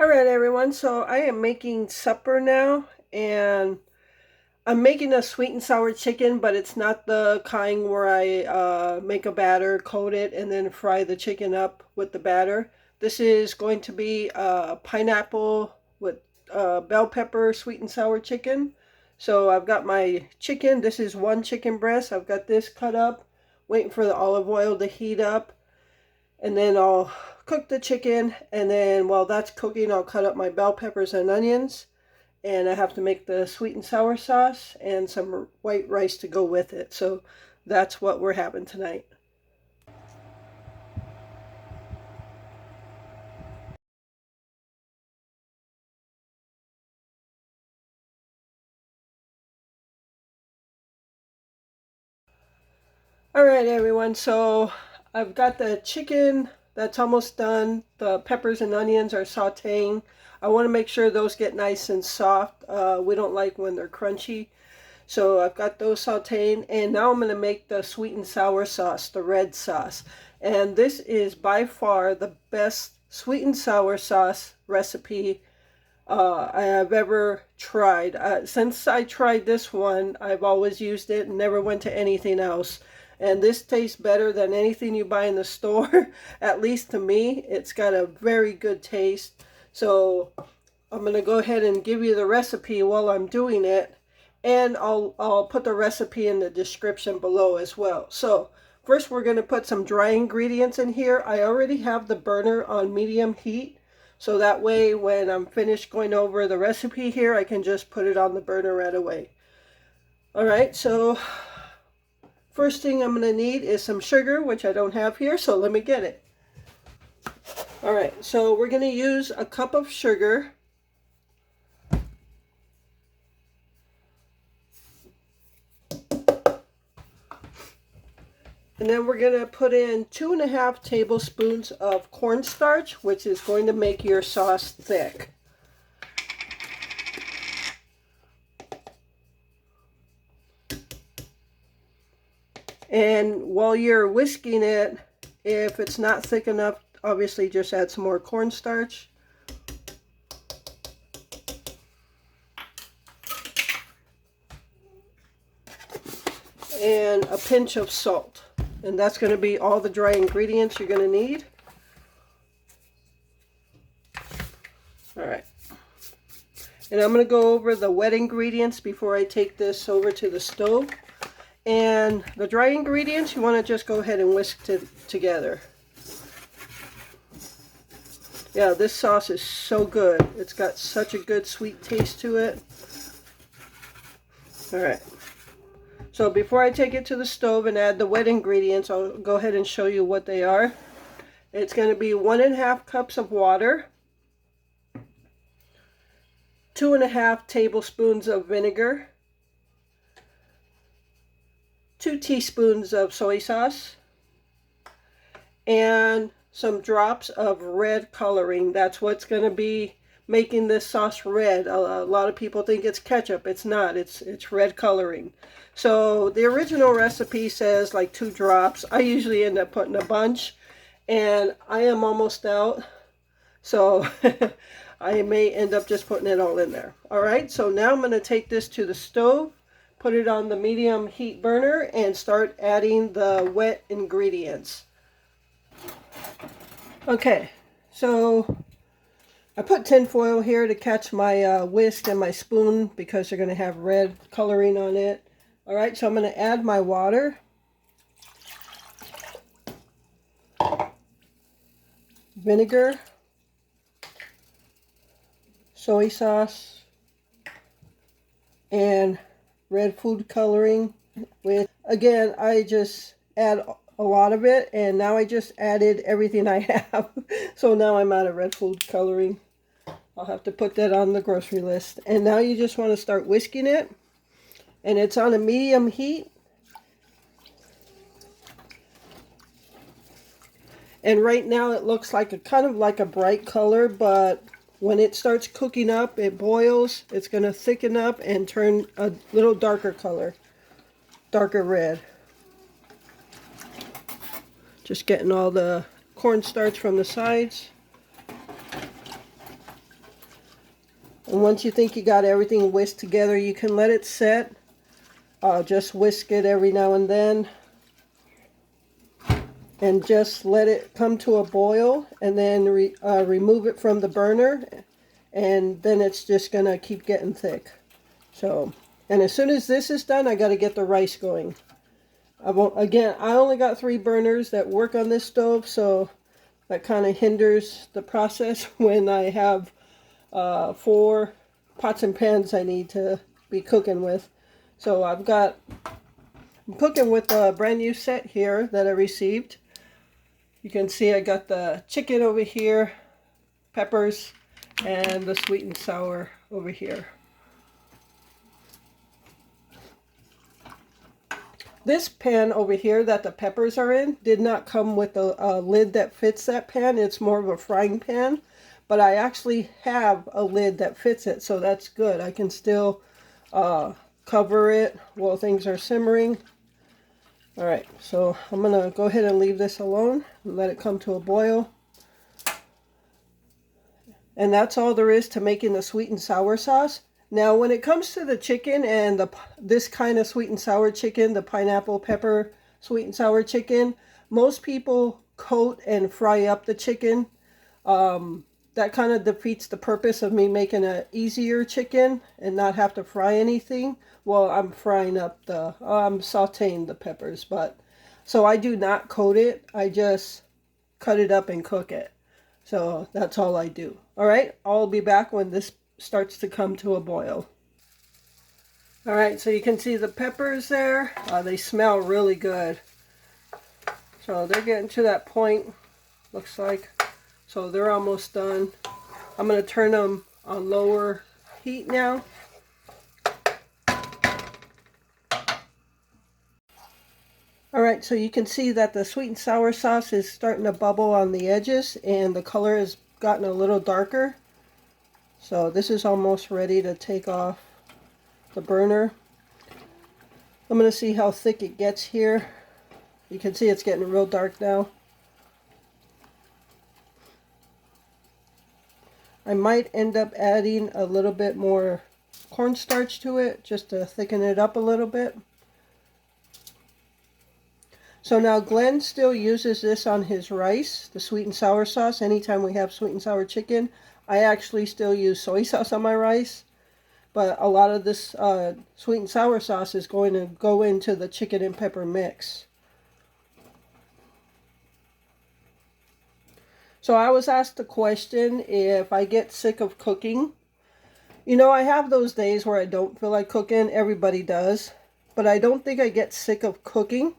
All right, everyone. So I am making supper now, and I'm making a sweet and sour chicken, but it's not the kind where I make a batter, coat it, and then fry the chicken up with the batter. This is going to be pineapple with bell pepper sweet and sour chicken. So I've got my chicken. This is one chicken breast. I've got this cut up, waiting for the olive oil to heat up, and then I'll cook the chicken, and then while that's cooking I'll cut up my bell peppers and onions, and I have to make the sweet and sour sauce and some white rice to go with it. So that's what we're having tonight. All right, everyone, so I've got the chicken that's almost done. The peppers and onions are sauteing. I want to make sure those get nice and soft. We don't like when they're crunchy. So I've got those sauteing, and now I'm going to make the sweet and sour sauce, the red sauce. And this is by far the best sweet and sour sauce recipe I have ever tried. Since I tried this one, I've always used it and never went to anything else. And this tastes better than anything you buy in the store, at least to me. It's got a very good taste. So I'm going to go ahead and give you the recipe while I'm doing it. And I'll put the recipe in the description below as well. So first we're going to put some dry ingredients in here. I already have the burner on medium heat. So that way when I'm finished going over the recipe here, I can just put it on the burner right away. Alright, so first thing I'm going to need is some sugar, which I don't have here, so let me get it. Alright, so we're going to use a cup of sugar. And then we're going to put in 2.5 tablespoons of cornstarch, which is going to make your sauce thick. And while you're whisking it, if it's not thick enough, obviously just add some more cornstarch. And a pinch of salt. And that's going to be all the dry ingredients you're going to need. Alright. And I'm going to go over the wet ingredients before I take this over to the stove. And the dry ingredients, you want to just go ahead and whisk together. Yeah, this sauce is so good. It's got such a good sweet taste to it. Alright. So before I take it to the stove and add the wet ingredients, I'll go ahead and show you what they are. It's going to be 1.5 cups of water, 2.5 tablespoons of vinegar, 2 teaspoons of soy sauce, and some drops of red coloring. That's what's going to be making this sauce red. A lot of people think it's ketchup. It's not. It's red coloring. So the original recipe says like 2 drops. I usually end up putting a bunch, and I am almost out. So I may end up just putting it all in there. All right, so now I'm going to take this to the stove, put it on the medium heat burner, and start adding the wet ingredients. Okay, so I put tin foil here to catch my whisk and my spoon because they're going to have red coloring on it. Alright, so I'm going to add my water, vinegar, soy sauce, and red food coloring. Again, I just add a lot of it, and now I just added everything I have. So now I'm out of red food coloring. I'll have to put that on the grocery list. And now you just want to start whisking it. And it's on a medium heat. And right now it looks like a kind of like a bright color, but when it starts cooking up, it boils, it's going to thicken up and turn a little darker color, darker red. Just getting all the cornstarch from the sides. And once you think you got everything whisked together, you can let it set. Just whisk it every now and then. And just let it come to a boil, and then remove it from the burner, and then it's just gonna keep getting thick. So, and as soon as this is done, I got to get the rice going. Again, I only got 3 burners that work on this stove, so that kind of hinders the process when I have 4 pots and pans I need to be cooking with. So I'm cooking with a brand new set here that I received. You can see I got the chicken over here, peppers, and the sweet and sour over here. This pan over here that the peppers are in did not come with a lid that fits that pan. It's more of a frying pan, but I actually have a lid that fits it, so that's good. I can still cover it while things are simmering. All right, so I'm gonna go ahead and leave this alone and let it come to a boil. And that's all there is to making the sweet and sour sauce. Now, when it comes to the chicken and this kind of sweet and sour chicken, the pineapple pepper sweet and sour chicken, most people coat and fry up the chicken. That kind of defeats the purpose of me making an easier chicken and not have to fry anything. Well, I'm sauteing the peppers, but so I do not coat it. I just cut it up and cook it. So that's all I do. All right, I'll be back when this starts to come to a boil. All right, so you can see the peppers there. They smell really good. So they're getting to that point, looks like. So they're almost done. I'm going to turn them on lower heat now. Alright, so you can see that the sweet and sour sauce is starting to bubble on the edges, and the color has gotten a little darker. So this is almost ready to take off the burner. I'm going to see how thick it gets here. You can see it's getting real dark now. I might end up adding a little bit more cornstarch to it just to thicken it up a little bit. So now Glenn still uses this on his rice, the sweet and sour sauce. Anytime we have sweet and sour chicken, I actually still use soy sauce on my rice. But a lot of this sweet and sour sauce is going to go into the chicken and pepper mix. So I was asked a question if I get sick of cooking. You know, I have those days where I don't feel like cooking. Everybody does. But I don't think I get sick of cooking.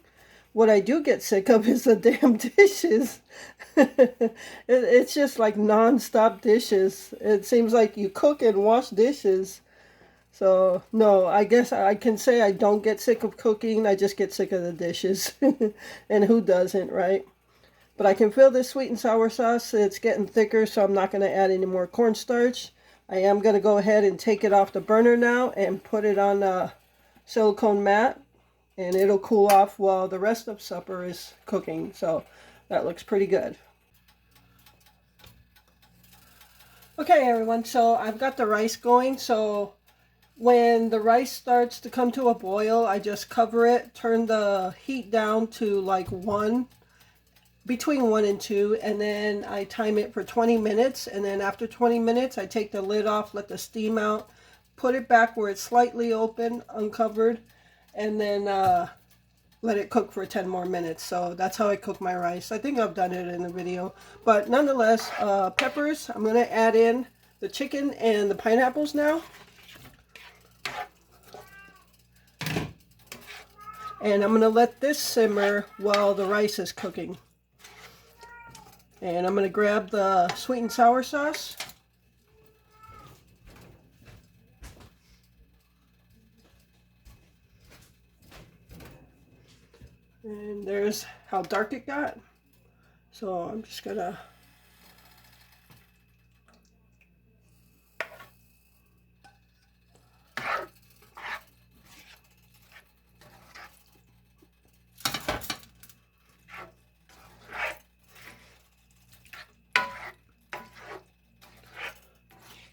What I do get sick of is the damn dishes. It's just like non-stop dishes. It seems like you cook and wash dishes. So, no, I guess I can say I don't get sick of cooking. I just get sick of the dishes. And who doesn't, right? But I can feel this sweet and sour sauce. It's getting thicker, so I'm not going to add any more cornstarch. I am going to go ahead and take it off the burner now and put it on a silicone mat. And it'll cool off while the rest of supper is cooking. So that looks pretty good. Okay, everyone, so I've got the rice going. So when the rice starts to come to a boil, I just cover it, turn the heat down to like between 1 and 2, and then I time it for 20 minutes. And then after 20 minutes, I take the lid off, let the steam out, put it back where it's slightly open, uncovered, and then let it cook for 10 more minutes. So that's how I cook my rice. I think I've done it in the video. But nonetheless, peppers, I'm going to add in the chicken and the pineapples now. And I'm going to let this simmer while the rice is cooking. And I'm going to grab the sweet and sour sauce. And there's how dark it got. So I'm just gonna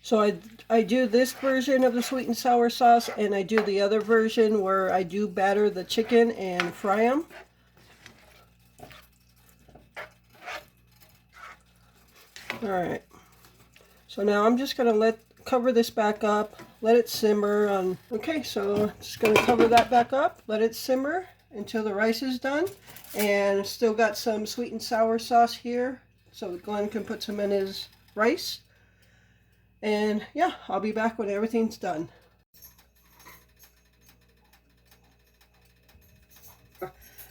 So I do this version of the sweet and sour sauce, and I do the other version where I do batter the chicken and fry them. All right. So now I'm just going to cover this back up, let it simmer on. Okay, so just going to cover that back up, let it simmer until the rice is done. And still got some sweet and sour sauce here, so Glenn can put some in his rice. And yeah, I'll be back when everything's done.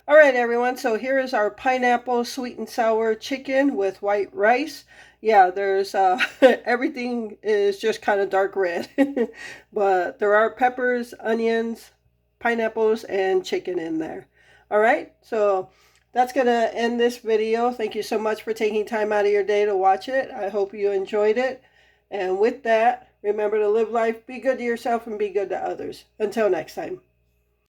All right, everyone, so here is our pineapple sweet and sour chicken with white rice. Yeah, there's everything is just kind of dark red, but there are peppers, onions, pineapples, and chicken in there. All right, so that's going to end this video. Thank you so much for taking time out of your day to watch it. I hope you enjoyed it. And with that, remember to live life, be good to yourself, and be good to others. Until next time.